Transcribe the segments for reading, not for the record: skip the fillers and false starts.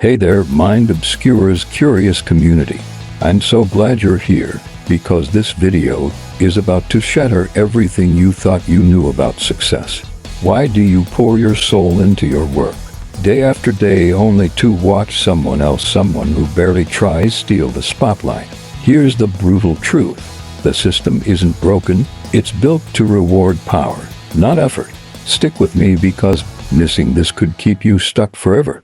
Hey there, Obscura's curious community. I'm so glad you're here, because this video is about to shatter everything you thought you knew about success. Why do you pour your soul into your work, day after day, only to watch someone who barely tries, steal the spotlight? Here's the brutal truth. The system isn't broken, it's built to reward power, not effort. Stick with me because missing this could keep you stuck forever.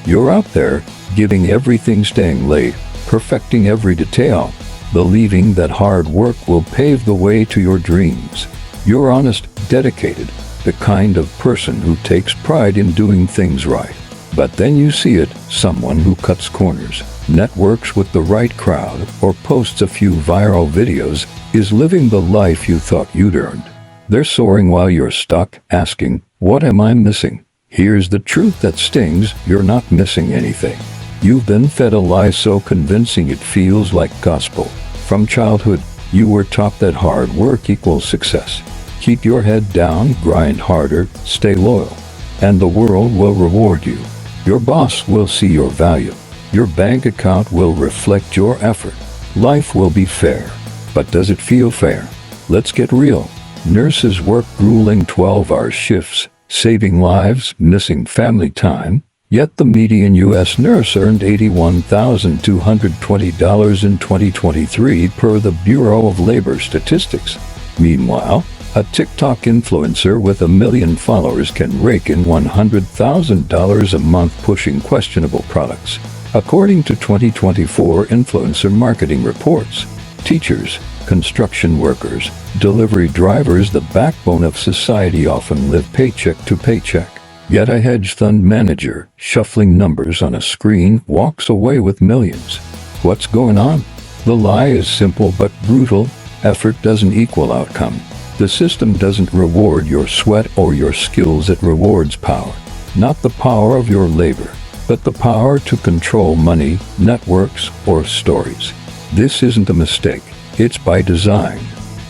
You're out there, giving everything, staying late, perfecting every detail, believing that hard work will pave the way to your dreams. You're honest, dedicated, the kind of person who takes pride in doing things right. But then you see it, someone who cuts corners, networks with the right crowd, or posts a few viral videos, is living the life you thought you'd earned. They're soaring while you're stuck, asking, "What am I missing?" Here's the truth that stings: you're not missing anything. You've been fed a lie so convincing it feels like gospel. From childhood, you were taught that hard work equals success. Keep your head down, grind harder, stay loyal, and the world will reward you. Your boss will see your value. Your bank account will reflect your effort. Life will be fair. But does it feel fair? Let's get real. Nurses work grueling 12-hour shifts, saving lives, missing family time. Yet the median U.S. nurse earned $81,220 in 2023 per the Bureau of Labor Statistics. Meanwhile, a TikTok influencer with 1 million followers can rake in $100,000 a month pushing questionable products. According to 2024 influencer marketing reports, teachers, construction workers, delivery drivers, the backbone of society, often live paycheck to paycheck. Yet a hedge fund manager, shuffling numbers on a screen, walks away with millions. What's going on? The lie is simple but brutal. Effort doesn't equal outcome. The system doesn't reward your sweat or your skills, it rewards power. Not the power of your labor, but the power to control money, networks, or stories. This isn't a mistake. It's by design.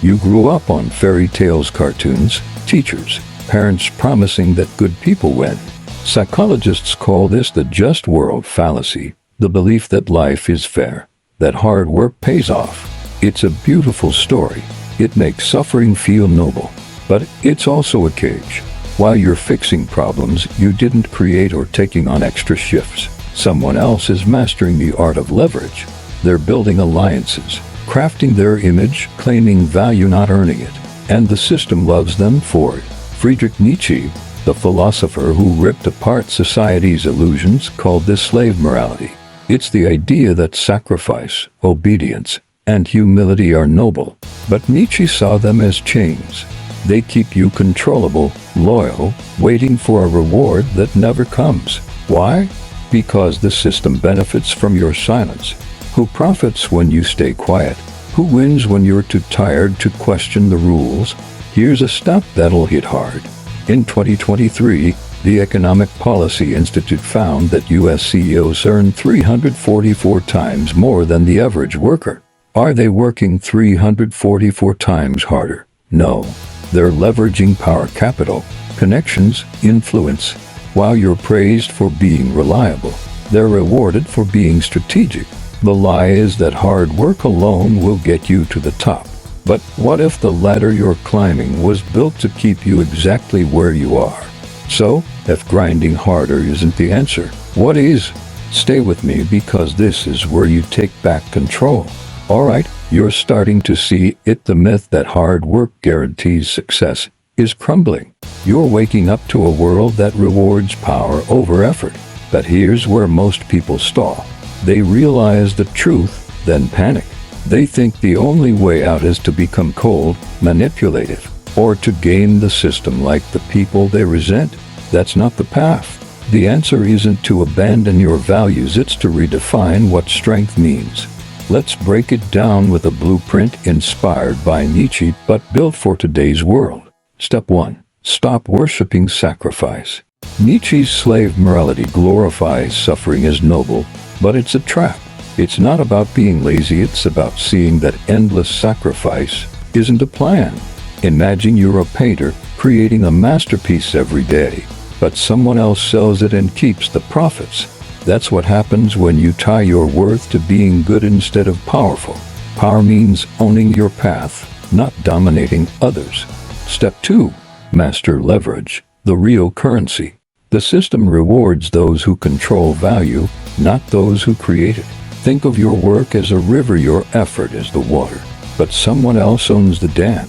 You grew up on fairy tales, cartoons, teachers, parents promising that good people win. Psychologists call this the just world fallacy, the belief that life is fair, that hard work pays off. It's a beautiful story. It makes suffering feel noble. But it's also a cage. While you're fixing problems you didn't create or taking on extra shifts, someone else is mastering the art of leverage. They're building alliances, crafting their image, claiming value, not earning it. And the system loves them for it. Friedrich Nietzsche, the philosopher who ripped apart society's illusions, called this slave morality. It's the idea that sacrifice, obedience, and humility are noble, but Nietzsche saw them as chains. They keep you controllable, loyal, waiting for a reward that never comes. Why? Because the system benefits from your silence. Who profits when you stay quiet? Who wins when you're too tired to question the rules? Here's a stat that'll hit hard. In 2023, the Economic Policy Institute found that U.S. CEOs earn 344 times more than the average worker. Are they working 344 times harder? No. They're leveraging power, capital, connections, influence. While you're praised for being reliable, they're rewarded for being strategic. The lie is that hard work alone will get you to the top. But what if the ladder you're climbing was built to keep you exactly where you are? So, if grinding harder isn't the answer, what is? Stay with me because this is where you take back control. Alright, you're starting to see it. The myth that hard work guarantees success is crumbling. You're waking up to a world that rewards power over effort. But here's where most people stall. They realize the truth, then panic. They think the only way out is to become cold, manipulative, or to game the system like the people they resent. That's not the path. The answer isn't to abandon your values, it's to redefine what strength means. Let's break it down with a blueprint inspired by Nietzsche but built for today's world. Step 1. Stop worshiping sacrifice. Nietzsche's slave morality glorifies suffering as noble, but it's a trap. It's not about being lazy, it's about seeing that endless sacrifice isn't a plan. Imagine you're a painter creating a masterpiece every day, but someone else sells it and keeps the profits. That's what happens when you tie your worth to being good instead of powerful. Power means owning your path, not dominating others. Step 2. Master leverage, the real currency. The system rewards those who control value, not those who create it. Think of your work as a river, your effort as the water, but someone else owns the dam.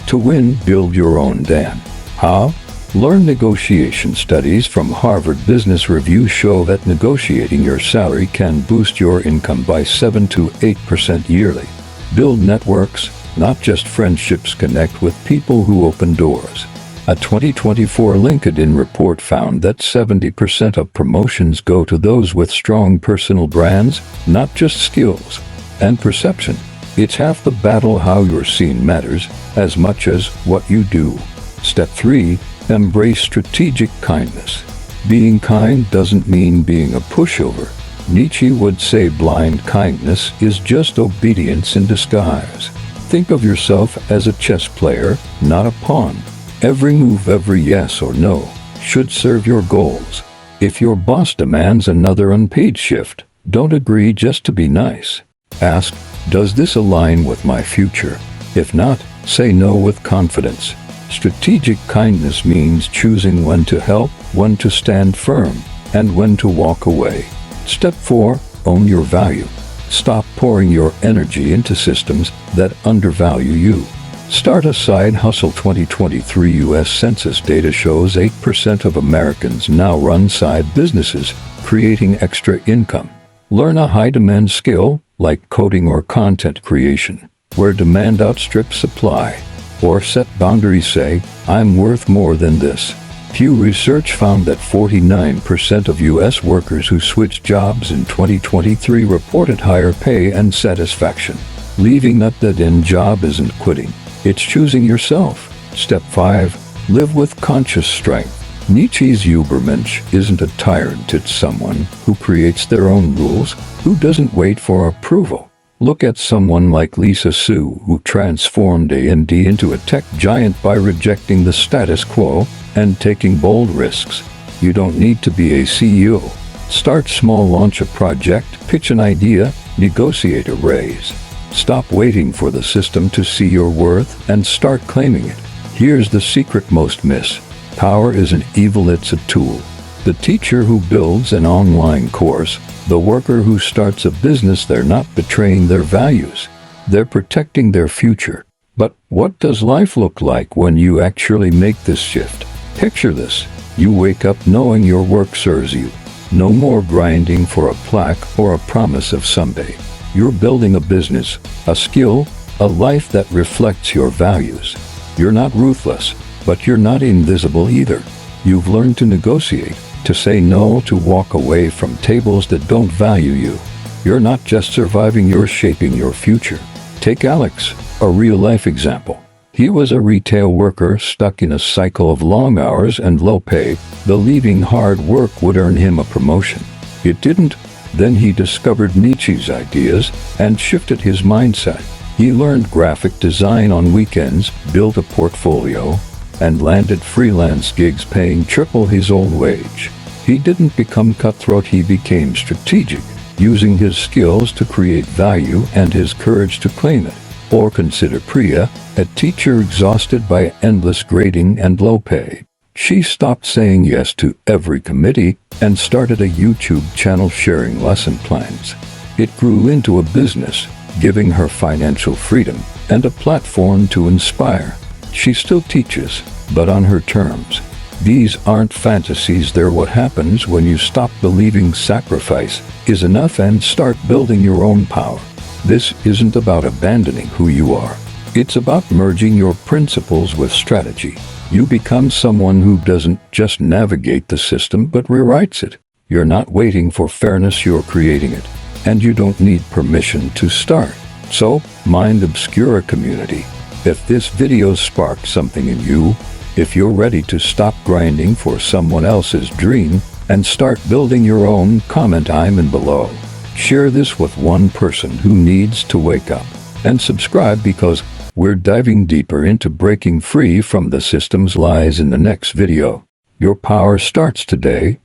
To win, build your own dam. How? Learn negotiation. Studies from Harvard Business Review show that negotiating your salary can boost your income by 7 to 8% yearly. Build networks, not just friendships. Connect with people who open doors. A 2024 LinkedIn report found that 70% of promotions go to those with strong personal brands, not just skills and perception. It's half the battle. How you're seen matters as much as what you do. Step 3. Embrace strategic kindness. Being kind doesn't mean being a pushover. Nietzsche would say blind kindness is just obedience in disguise. Think of yourself as a chess player, not a pawn. Every move, every yes or no, should serve your goals. If your boss demands another unpaid shift, don't agree just to be nice. Ask, does this align with my future? If not, say no with confidence. Strategic kindness means choosing when to help, when to stand firm, and when to walk away. Step 4. Own your value. Stop pouring your energy into systems that undervalue you. Start a side hustle. 2023 U.S. Census data shows 8% of Americans now run side businesses, creating extra income. Learn a high-demand skill, like coding or content creation, where demand outstrips supply. Or set boundaries. Say, I'm worth more than this. Pew Research found that 49% of U.S. workers who switched jobs in 2023 reported higher pay and satisfaction. Leaving that dead-end job isn't quitting. It's choosing yourself. Step 5. Live with conscious strength. Nietzsche's Übermensch isn't a tyrant, it's someone who creates their own rules, who doesn't wait for approval. Look at someone like Lisa Su, who transformed A&D into a tech giant by rejecting the status quo and taking bold risks. You don't need to be a CEO. Start small, launch a project, pitch an idea, negotiate a raise. Stop waiting for the system to see your worth and start claiming it. Here's the secret most miss. Power isn't evil, it's a tool. The teacher who builds an online course, the worker who starts a business, they're not betraying their values. They're protecting their future. But what does life look like when you actually make this shift? Picture this. You wake up knowing your work serves you. No more grinding for a plaque or a promise of someday. You're building a business, a skill, a life that reflects your values. You're not ruthless, but you're not invisible either. You've learned to negotiate, to say no, to walk away from tables that don't value you. You're not just surviving, you're shaping your future. Take Alex, a real-life example. He was a retail worker stuck in a cycle of long hours and low pay, believing hard work would earn him a promotion. It didn't. Then he discovered Nietzsche's ideas and shifted his mindset. He learned graphic design on weekends, built a portfolio, and landed freelance gigs paying triple his old wage. He didn't become cutthroat, he became strategic, using his skills to create value and his courage to claim it. Or consider Priya, a teacher exhausted by endless grading and low pay. She stopped saying yes to every committee and started a YouTube channel sharing lesson plans. It grew into a business, giving her financial freedom and a platform to inspire. She still teaches, but on her terms. These aren't fantasies, they're what happens when you stop believing sacrifice is enough and start building your own power. This isn't about abandoning who you are. It's about merging your principles with strategy. You become someone who doesn't just navigate the system but rewrites it. You're not waiting for fairness, you're creating it. And you don't need permission to start. So, mind Obscura community. If this video sparked something in you, if you're ready to stop grinding for someone else's dream and start building your own, comment I'm in below. Share this with one person who needs to wake up. And subscribe, because We're diving deeper into breaking free from the system's lies in the next video. Your power starts today.